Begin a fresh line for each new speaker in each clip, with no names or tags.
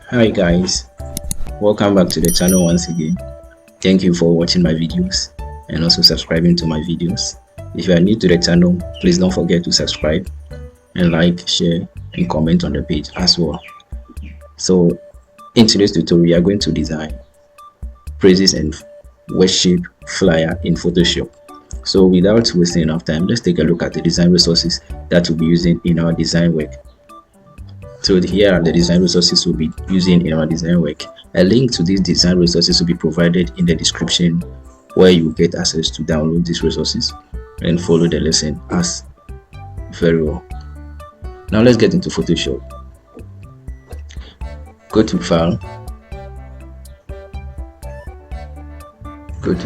Hi guys, welcome back to the channel once again. Thank you for watching my videos and also subscribing to my videos. If you are new to the channel, please don't forget to subscribe and like, share and comment on the page as well. So in today's tutorial, we are going to design praises and worship flyer in Photoshop. So without wasting enough time, let's take a look at the design resources that we'll be using in our design work. So here are the design resources we'll be using in our design work. A link to these design resources will be provided in the description, where you get access to download these resources and follow the lesson as very well. Now let's get into Photoshop. Go to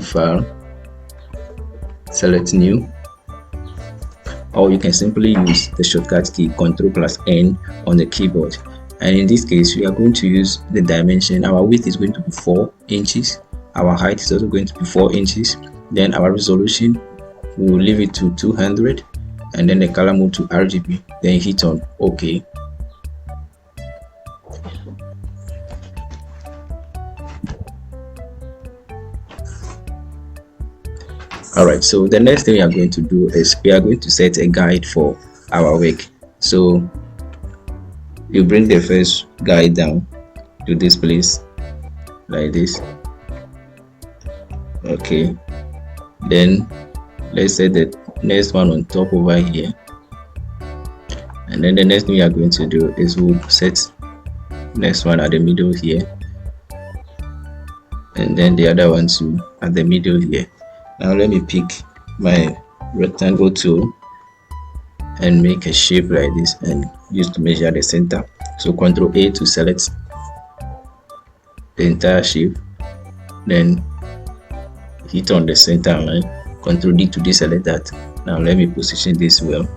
File, select New, or you can simply use the shortcut key Ctrl+N on the keyboard. And in this case, we are going to use the dimension. Our width is going to be 4 inches. Our height is also going to be 4 inches. Then our resolution, we will leave it to 200, and then the color mode to RGB. Then hit on OK. Alright, so the next thing we are going to do is we are going to set a guide for our work. So you bring the first guide down to this place like this. Okay, then let's set the next one on top over here, and then the next thing we are going to do is we'll set next one at the middle here, and then the other one too at the middle here. Now let me pick my rectangle tool and make a shape like this and use to measure the center. So Ctrl A to select the entire shape, then hit on the center line, Ctrl D to deselect that. Now let me position this well.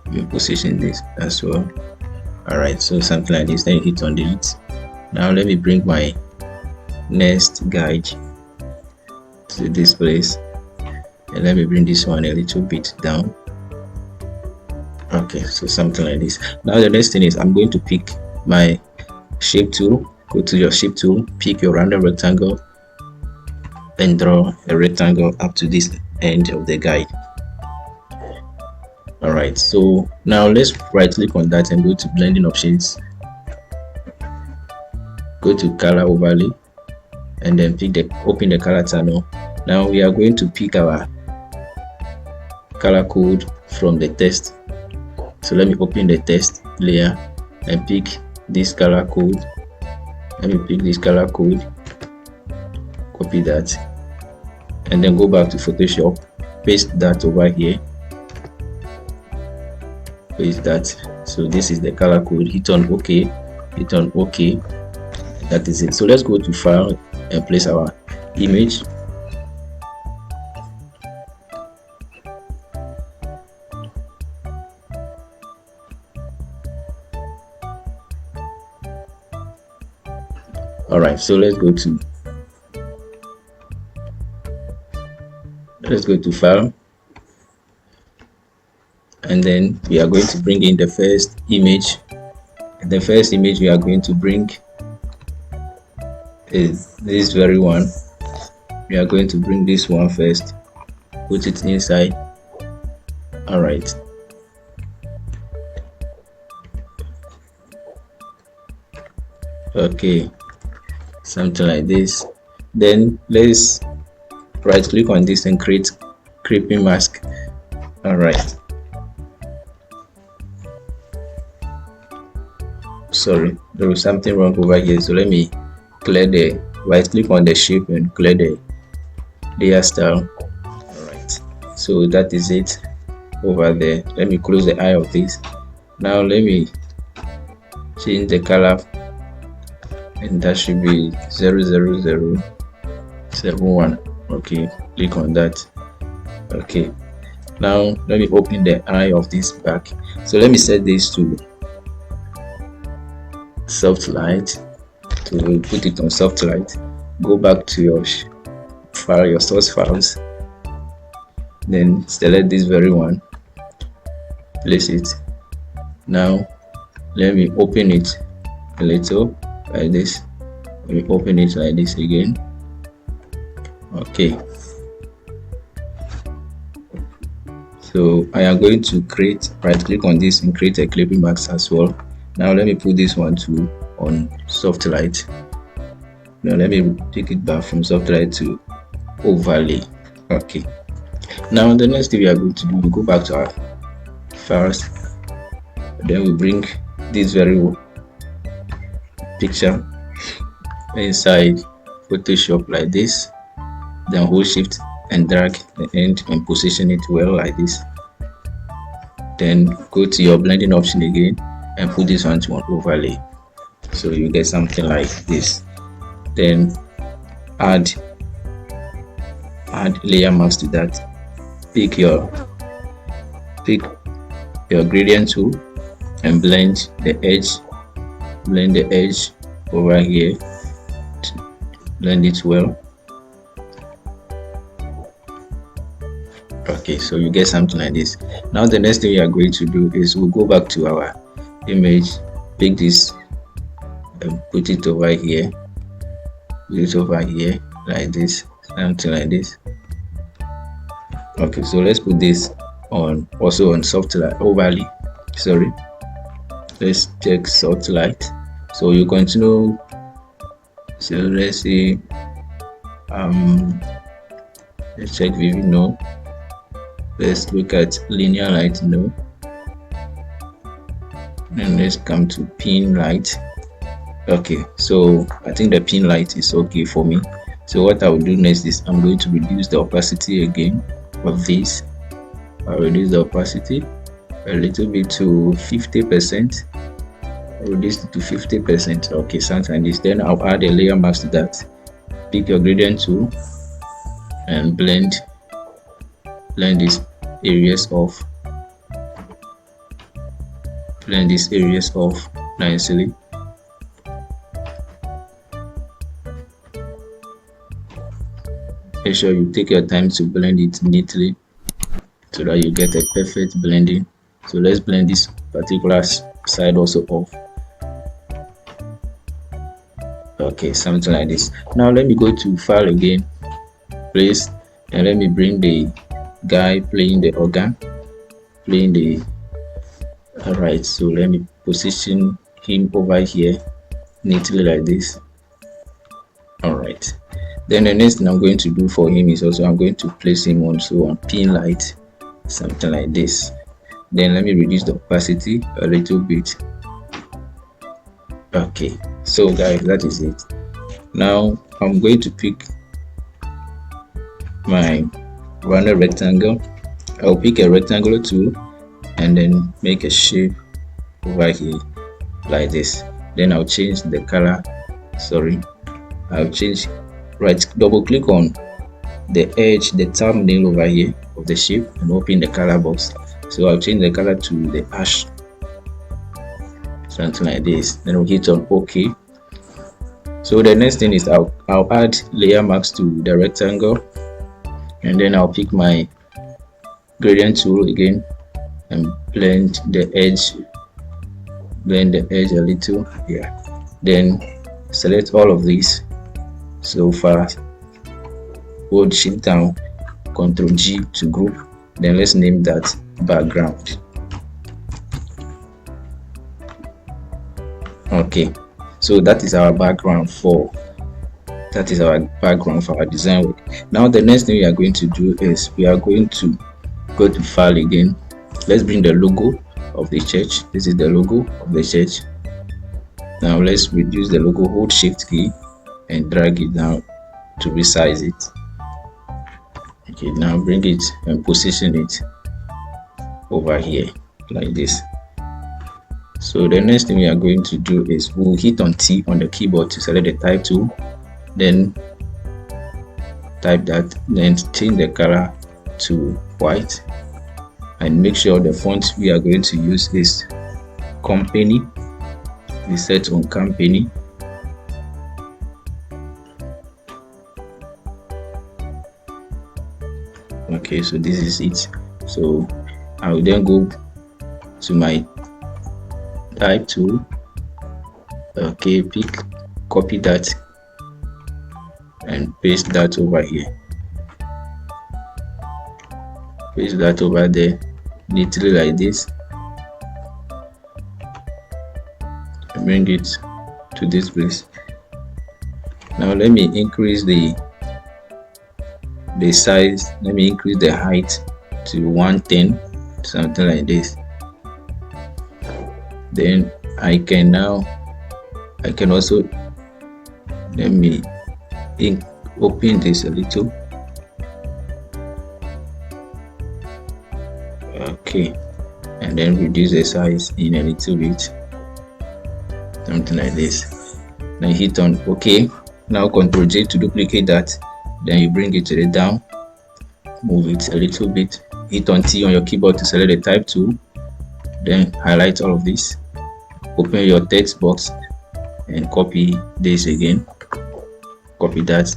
Let me position this as well. Alright, so something like this, then hit on delete. Now let me bring my next guide to this place, and let me bring this one a little bit down. Okay, so something like this. Now the next thing is I'm going to pick my shape tool. Go to your shape tool, pick your random rectangle and draw a rectangle up to this end of the guide. Alright, so now let's right click on that and go to blending options, go to color overlay, and then open the color channel. Now we are going to pick our color code from the text. So let me open the text layer and pick this color code. Let me pick this color code, copy that, and then go back to Photoshop, paste that over here, paste that. So this is the color code. Hit on OK, hit on OK. That is it. So let's go to File and place our image. Alright, so let's go to File, and then we are going to bring in the first image. The first image we are going to bring is this very one. We are going to bring this one first, put it inside. Alright, okay, something like this. Then let's right click on this and create creeping mask. Alright, sorry, there was something wrong over here, so let me clear the right click on the shape and clear the layer style. Alright, so that is it over there. Let me close the eye of this. Now let me change the color, and that should be 00071. Okay, click on that. Okay, now let me open the eye of this back. So let me set this to soft light, to put it on soft light. Go back to your file, your source files, then select this very one, place it. Now let me open it a little like this. We open it like this again. Okay, so I am going to right click on this and create a clipping mask as well. Now let me put this one to on soft light. Now let me take it back from soft light to overlay. Okay, now the next thing we are going to do, we go back to our files, then we bring this very picture inside Photoshop like this, then hold shift and drag the end and position it well like this. Then go to your blending option again and put this one to an overlay, so you get something like this. Then add layer mask to that. Pick your gradient tool and blend the edge over here. Blend it well. Okay, so you get something like this. Now the next thing we are going to do is we'll go back to our image, pick this and put it over here, like this, something like this. Okay, so let's put this on also on soft light overlay. Sorry, let's check soft light. So you continue. So let's see, let's check vivid, no. Let's look at linear light, no. And let's come to pin light. Okay, so I think the pin light is okay for me. So what I will do next is I'm going to reduce the opacity again of this. I'll reduce the opacity a little bit to 50%. Reduce it to 50%. Okay, something like this. Then I'll add a layer mask to that. Pick your gradient tool and blend these areas off. Blend these areas off nicely. Make sure you take your time to blend it neatly so that you get a perfect blending. So let's blend this particular side also off. Okay, something like this. Now let me go to file again, place, and let me bring the guy playing the organ, alright, so let me position him over here neatly like this. Alright, then the next thing I'm going to do for him is also I'm going to place him also on pin light, something like this. Then let me reduce the opacity a little bit. Okay, so guys, that is it. Now I'm going to pick my rounded rectangle. I'll pick a rectangular tool and then make a shape over here like this. Then I'll change the color. Sorry, I'll change, right double click on the edge, the thumbnail over here of the shape, and open the color box. So I'll change the color to the ash, something like this. Then we'll hit on OK. So the next thing is I'll add layer mask to the rectangle, and then I'll pick my gradient tool again and blend the edge a little. Yeah, then select all of these so far, hold shift down, Ctrl G to group. Then let's name that background. Okay, so that is our background for our design work. Now the next thing we are going to do is we are going to go to file again. Let's bring the logo of the church. This is the logo of the church. Now let's reduce the logo, hold shift key and drag it down to resize it. Okay, now bring it and position it over here like this. So the next thing we are going to do is we'll hit on T on the keyboard to select the type tool, then type that, then change the color to white, and make sure the font we are going to use is company. We set on company. Okay, so this is it. So I will then go to my type tool Okay, copy that and paste that over here. Paste that over there neatly like this. Bring it to this place. Now let me increase the size. Let me increase the height to 110, something like this. Then I can also, let me open this a little. Okay, and then reduce the size in a little bit, something like this. Then hit on OK. Now Ctrl J to duplicate that. Then you bring it to the down, move it a little bit, hit on T on your keyboard to select the type tool, then highlight all of this, open your text box and copy this again, copy that,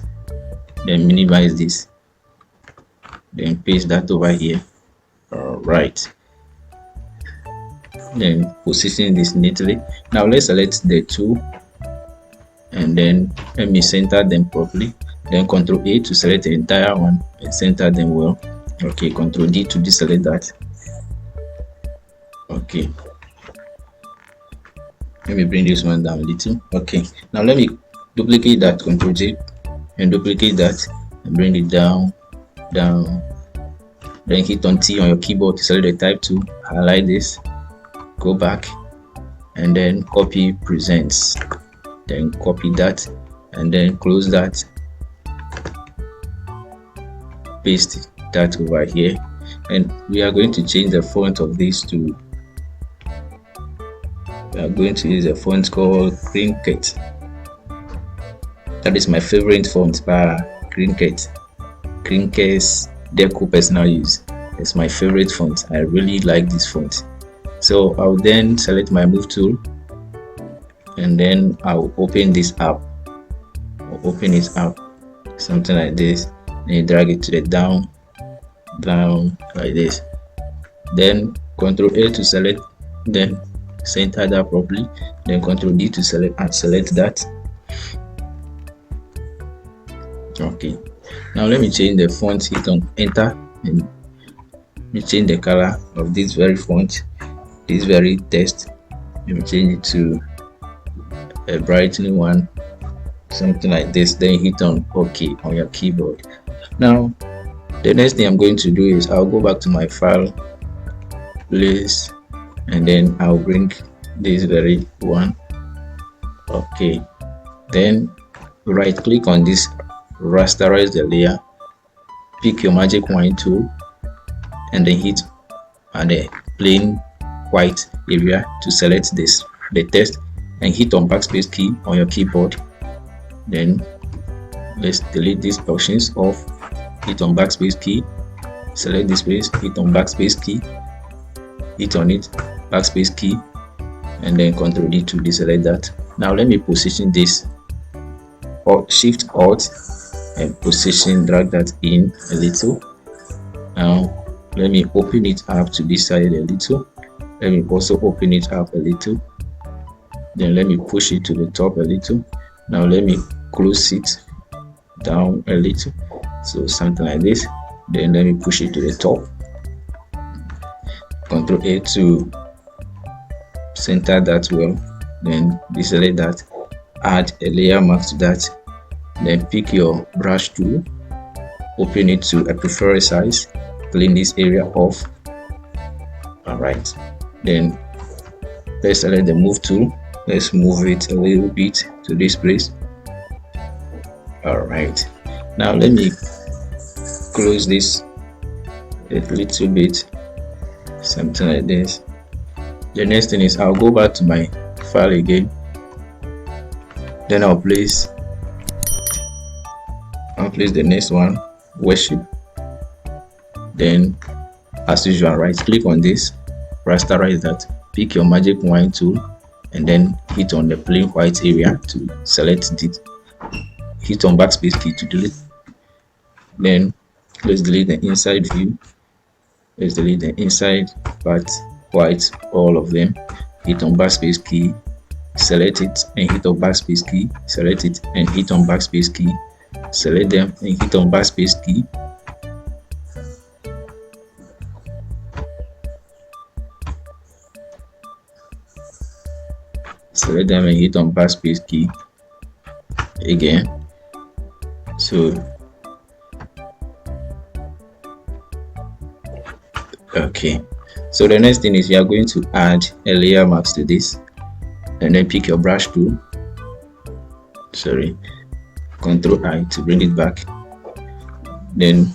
then minimize this, then paste that over here. All right, then position this neatly. Now let's select the two and then let me center them properly. Then Ctrl A to select the entire one and center them well. Okay, Ctrl D to deselect that. Okay, let me bring this one down a little. Okay, now let me duplicate that, Ctrl J, and duplicate that and bring it down. Then hit on T on your keyboard to select the type tool, highlight this, go back, and then copy presents. Then copy that and then close that, paste that over here, and we are going to change the font of this to, we are going to use a font called Cricut. That is my favorite font by Cricut. Cricut's Deco personal use. It's my favorite font. I really like this font. So I'll then select my move tool and then I'll open this up. Open it up, something like this. Then you drag it to the down like this. Then Ctrl A to select, then center that properly. Then Ctrl D to select and select that. Okay, now let me change the font. Hit on enter and let me change the color of this very font, this very text. Let me change it to a brightening one, something like this. Then hit on OK on your keyboard. Now the next thing I'm going to do is I'll go back to my file place and then I'll bring this very one. Okay, then right click on this, rasterize the layer, pick your magic wand tool and then hit on the plain white area to select this, the text, and hit on backspace key on your keyboard. Then let's delete these portions off. Hit on backspace key, select this space, hit on backspace key, hit on it, backspace key, and then Ctrl D to deselect that. Now let me position this, or Shift Alt and position, drag that in a little. Now let me open it up to this side a little. Let me also open it up a little. Then let me push it to the top a little. Now let me close it down a little, so something like this. Then let me push it to the top. Ctrl A to center that well, then deselect that, add a layer mask to that, then pick your brush tool, open it to a preferred size, clean this area off. All right, then let's select the move tool. Let's move it a little bit to this place. All right, now let me close this a little bit, something like this. The next thing is I'll go back to my file again, then I'll place the next one, worship. Then as usual, right click on this, rasterize that, pick your magic wand tool and then hit on the plain white area to select it, hit on backspace key to delete. Then let's delete the inside view, let's delete the inside part white, all of them, hit on backspace key, select it and hit on backspace key, select it and hit on backspace key, select them and hit on backspace key. Select them and hit on backspace key again. So okay, so the next thing is you are going to add a layer mask to this, and then pick your brush tool, Ctrl I to bring it back. Then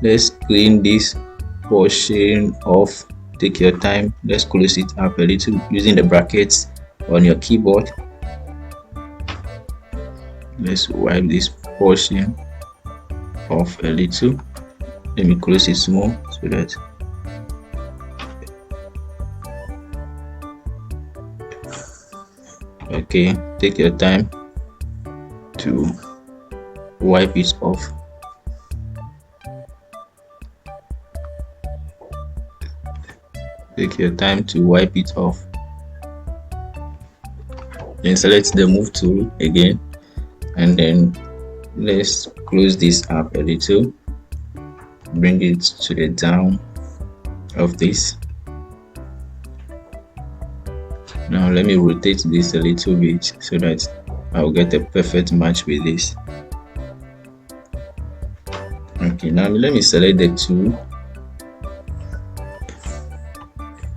let's clean this portion off. Take your time, let's close it up a little using the brackets on your keyboard. Let's wipe this portion off a little. Let me close it small so that okay, take your time to wipe it off. Take your time to wipe it off. Then select the move tool again, and then let's close this up a little, bring it to the down of this. Now let me rotate this a little bit so that I'll get a perfect match with this. Okay, now let me select the tool.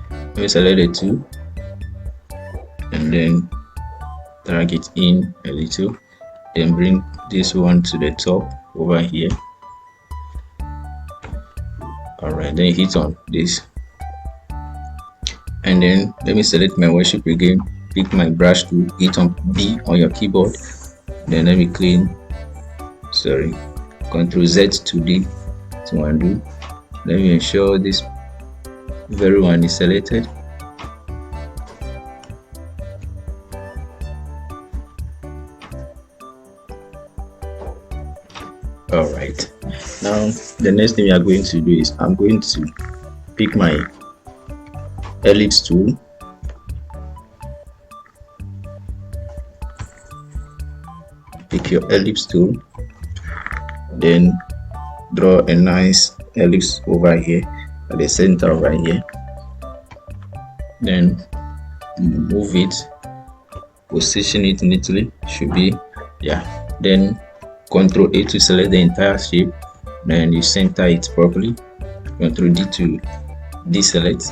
Let me select the tool and then drag it in a little, then bring this one to the top over here. Alright, then hit on this, and then let me select my worship again, pick my brush tool, hit on B on your keyboard, then let me clean, Ctrl Z to D to undo. Let me ensure this very one is selected. Alright, now the next thing we are going to do is I'm going to pick my ellipse tool, pick your ellipse tool, then draw a nice ellipse over here at the center over here, then move it, position it neatly, should be, yeah, then Ctrl A to select the entire shape, then you center it properly, Ctrl D to deselect.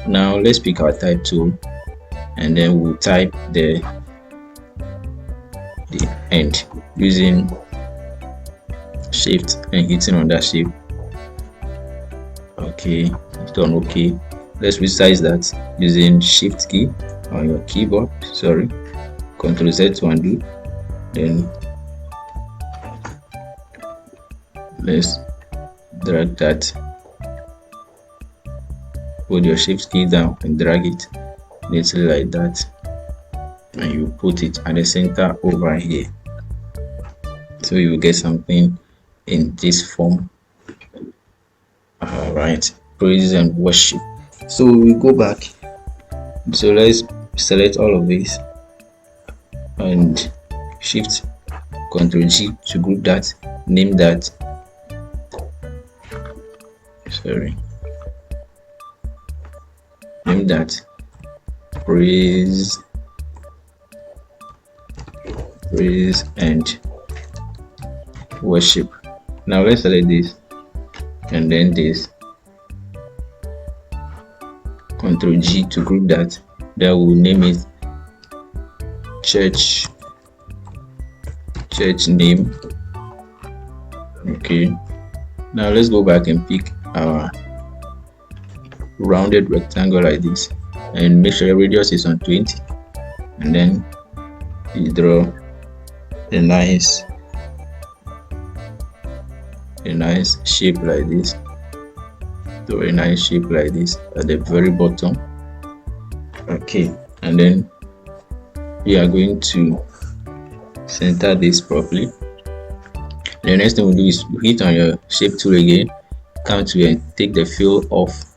Now let's pick our type tool, and then we'll type the end using shift and hitting on that shape. Okay, hit on OK. Let's resize that using shift key on your keyboard, Ctrl Z to undo. Then let's drag that, hold your shift key down and drag it neatly like that, and you put it at the center over here, so you will get something in this form. Alright, praise and worship. So we go back, so let's select all of this and shift Ctrl G to group that, name that name that praise and worship. Now let's select this and then this, Ctrl G to group that, then we'll name it church name. Okay, now let's go back and pick our rounded rectangle like this, and make sure the radius is on 20, and then you draw a nice shape like this. Draw a nice shape like this at the very bottom. Okay, and then we are going to center this properly. The next thing we do is hit on your shape tool again, come to and take the fill off,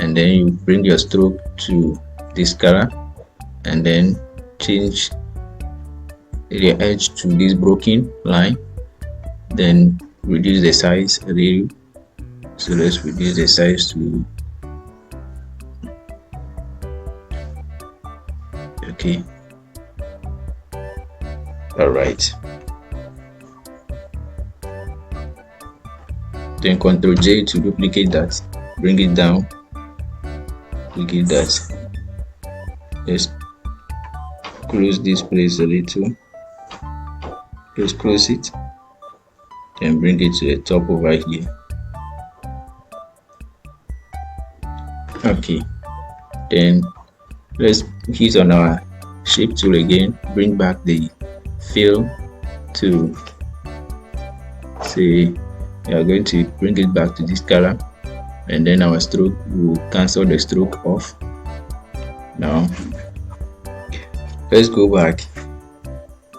and then you bring your stroke to this color, and then change the edge to this broken line, then reduce the size a little. So let's reduce the size to, okay, all right. Then Ctrl J to duplicate that, bring it down, duplicate that. Let's close this place a little, just close it, then bring it to the top over here. Okay, then let's hit on our shape tool again, bring back the fill to, say we are going to bring it back to this color, and then our stroke, will cancel the stroke off. Now let's go back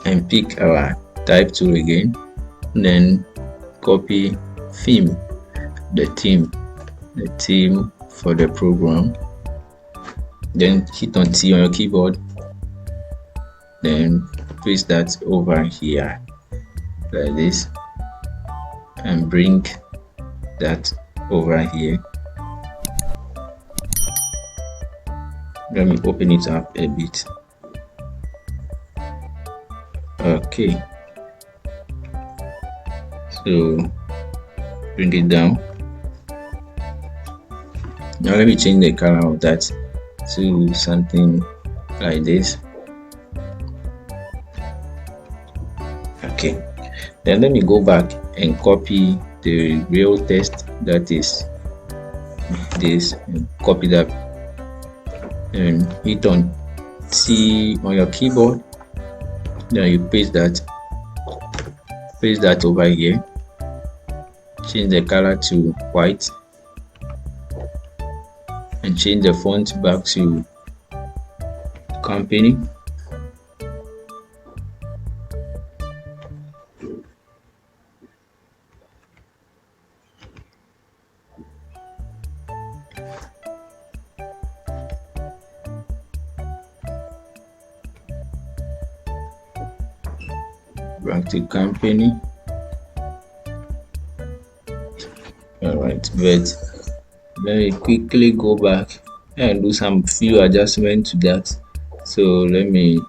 and pick our type tool again, and then copy theme, the theme for the program, then hit on T on your keyboard, then paste that over here like this, and bring that over here. Let me open it up a bit. Okay, so bring it down. Now let me change the color of that to something like this. Okay, then let me go back and copy the real text, that is this, and copy that and hit on T on your keyboard, then you paste that over here, change the color to white, and change the font back to company. Back to company. All right, but let me quickly go back and do some few adjustments to that. So let me,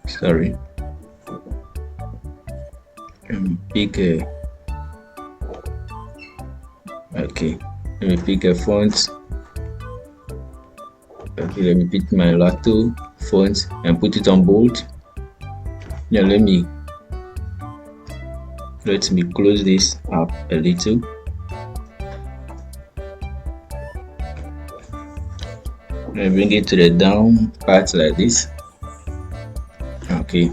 sorry, let me pick a, okay, let me pick a font. Okay, let me pick my Lato font and put it on bold. Now let me close this up a little. And bring it to the down part like this. Okay,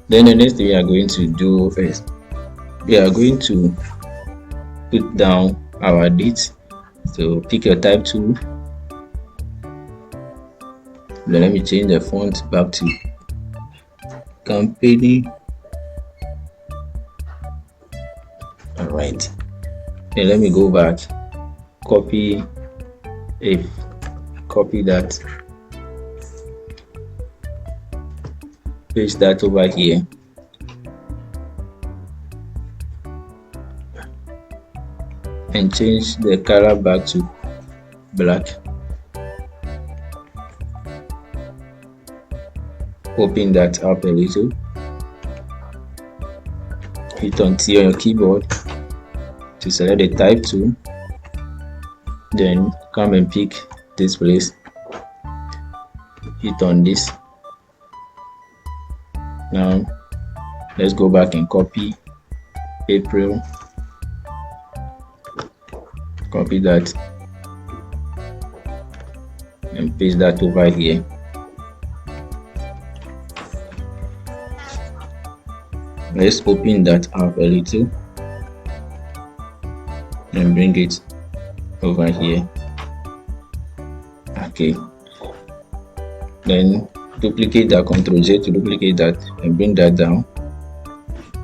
then the next thing we are going to do is we are going to put down our date. So pick your type tool, then let me change the font back to company. All right, then let me go back, copy that, paste that over here, and change the color back to black. Open that up a little, hit on T on your keyboard to select the type tool, then come and pick this place, hit on this. Now let's go back and copy April, copy that and paste that over here. Let's open that up a little and bring it over here. Okay, then duplicate that, Ctrl J to duplicate that and bring that down.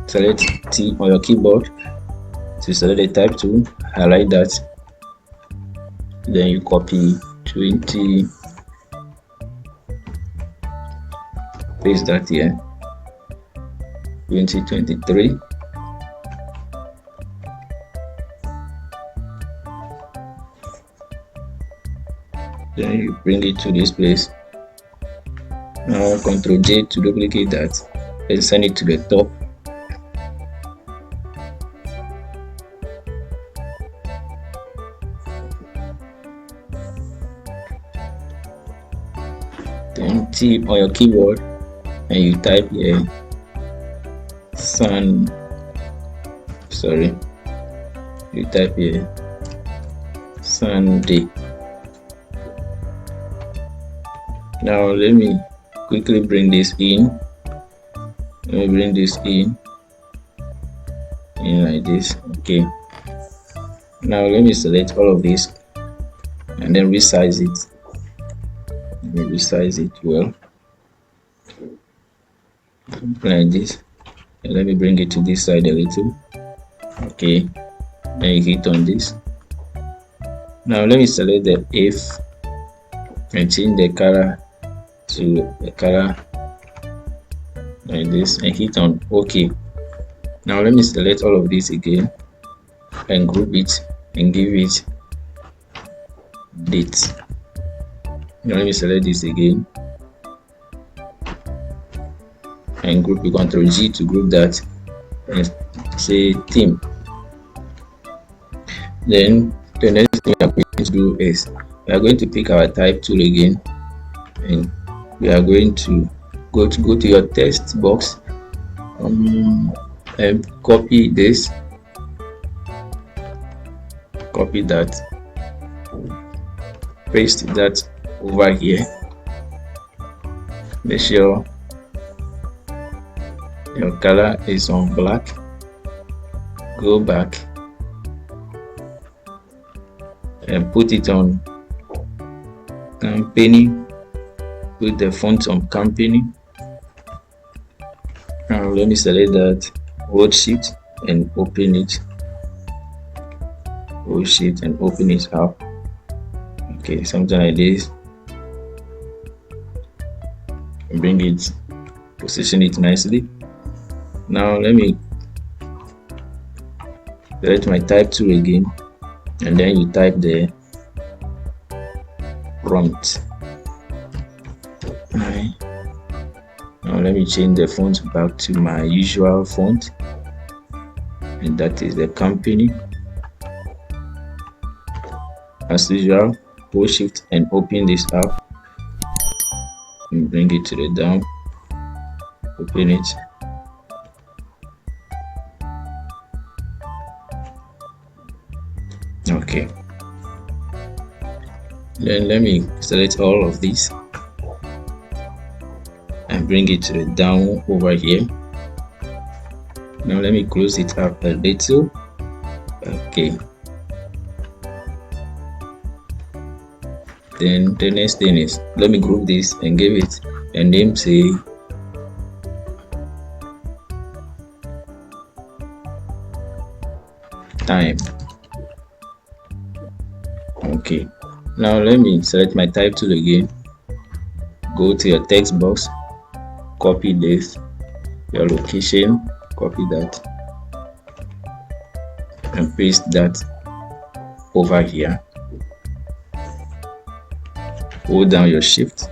Select T on your keyboard to select the type tool, highlight that, then you copy 20, paste that here, 2023. Then you bring it to this place. Now Ctrl J to duplicate that and send it to the top. Then T on your keyboard and you type here you type here Sunday. Now let me quickly bring this in. Let me bring this in like this. Okay, now let me select all of this and then resize it. Let me resize it well like this, and let me bring it to this side a little. Okay, then you hit on this. Now let me select the F and change the color to a color like this and hit on OK. Now let me select all of this again and group it and give it date. Now let me select this again and group it. Ctrl G to group that and say theme. Then the next thing we are going to do is we are going to pick our type tool again, and we are going to go to your text box and copy this, copy that, paste that over here. Make sure your color is on black. Go back and put it on company. Put the font on company. Now let me select that, hold shift and open it. Hold shift and open it up. Okay, something like this. Bring it, position it nicely. Now let me select my type tool again, and then you type the prompt. Now let me change the font back to my usual font, and that is the company. As usual, hold shift and open this up and bring it to the down. Open it. Okay, then let me select all of these and bring it to the down over here. Now let me close it up a little. Okay, then the next thing is, let me group this and give it a name, say time. Okay, now let me select my type tool again, go to your text box, copy this, your location, copy that and paste that over here. Hold down your shift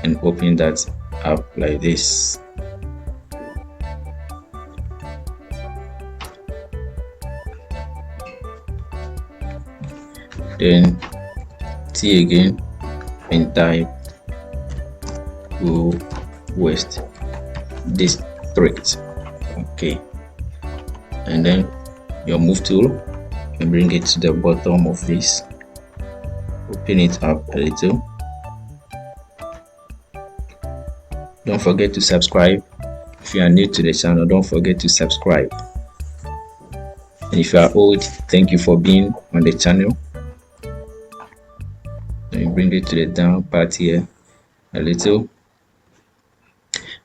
and open that up like this. Then T again and type Go West District. Okay, and then your move tool and bring it to the bottom of this. Open it up a little. Don't forget to subscribe. If you are new to the channel, don't forget to subscribe. And if you are old, thank you for being on the channel. And bring it to the down part here a little.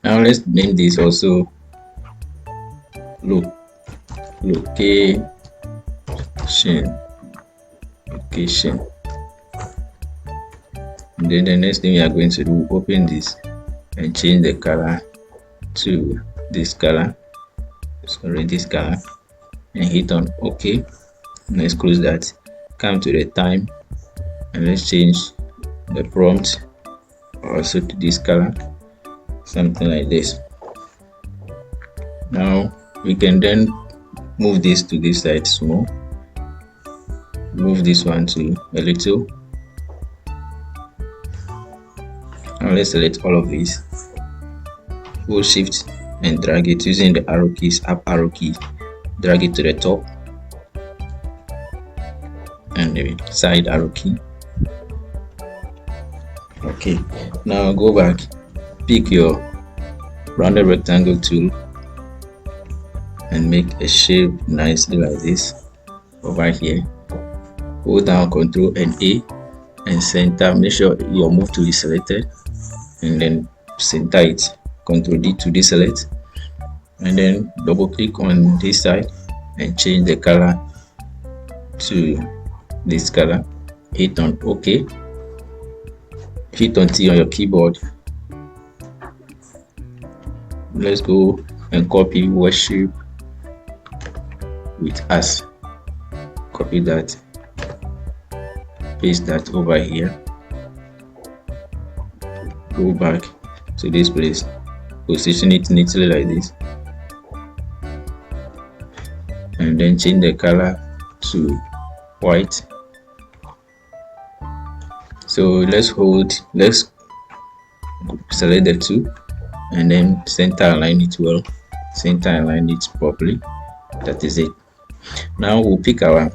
Now let's name this also location. And then the next thing we are going to do, open this and change the color to this color, sorry, this color, and hit on OK. Let's close that. Come to the time and let's change the prompt also to this color, something like this. Now we can then move this to this side small, move this one to a little. Now let's select all of these, hold shift and drag it using the arrow keys, up arrow key, drag it to the top, and the side arrow key. Okay, now go back, pick your rounded rectangle tool and make a shape nicely like this over here. Hold down Ctrl and A and center. Make sure your move tool is selected and then center it. Ctrl D to deselect, and then double click on this side and change the color to this color. Hit on OK. Hit on T on your keyboard. Let's go and copy worship with us. Copy that, paste that over here. Go back to this place, position it neatly like this, and then change the color to white. So let's select the two and then center align it well, center align it properly. That is it. Now we'll pick our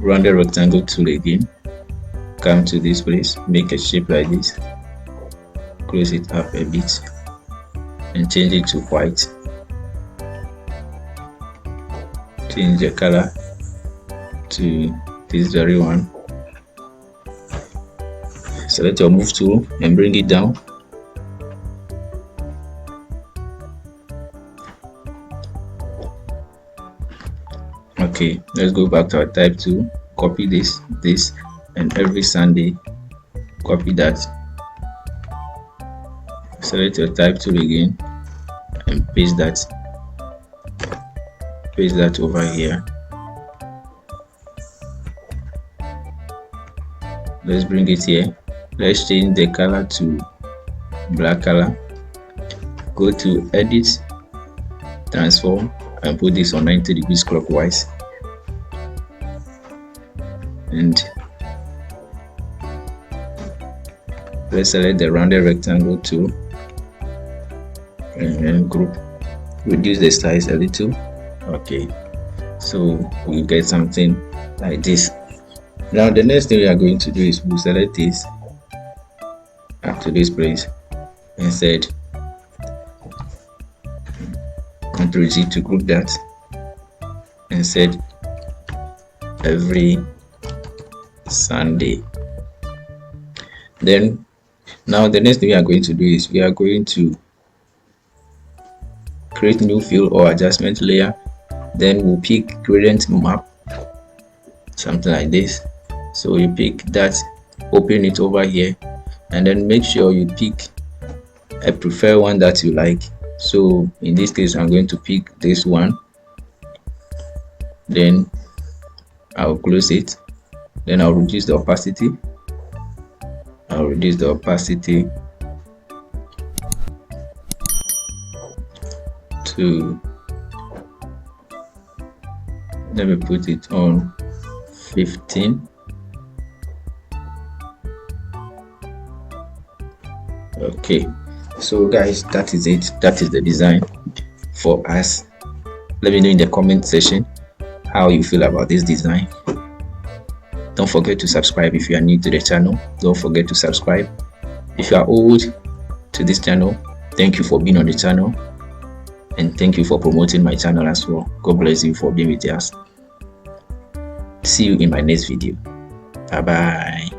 rounded rectangle tool again, come to this place, make a shape like this, close it up a bit and change it to white. Change the color to this very one. Select your move tool and bring it down. Okay, let's go back to our type tool. Copy this, and every Sunday copy that. Select your type tool again and paste that over here. Let's bring it here. Let's change the color to black color. Go to edit, transform, and put this on 90 degrees clockwise. And let's select the rounded rectangle tool and then group, reduce the size a little. Okay, so we get something like this. Now the next thing we are going to do is we'll select this up to this place and set Ctrl G to group that and set every Sunday. Then now the next thing we are going to do is we are going to create new fill or adjustment layer. Then we'll pick gradient map, something like this. So you pick that, open it over here, and then make sure you pick a preferred one that you like. So in this case I'm going to pick this one. Then I'll close it. Then I'll reduce the opacity. To, let me put it on 15. Okay, so guys, that is it. That is the design for us. Let me know in the comment section how you feel about this design. Don't forget to subscribe if you are new to the channel. Don't forget to subscribe if you are old to this channel. Thank you for being on the channel, and thank you for promoting my channel as well. God bless you for being with us. See you in my next video. Bye bye.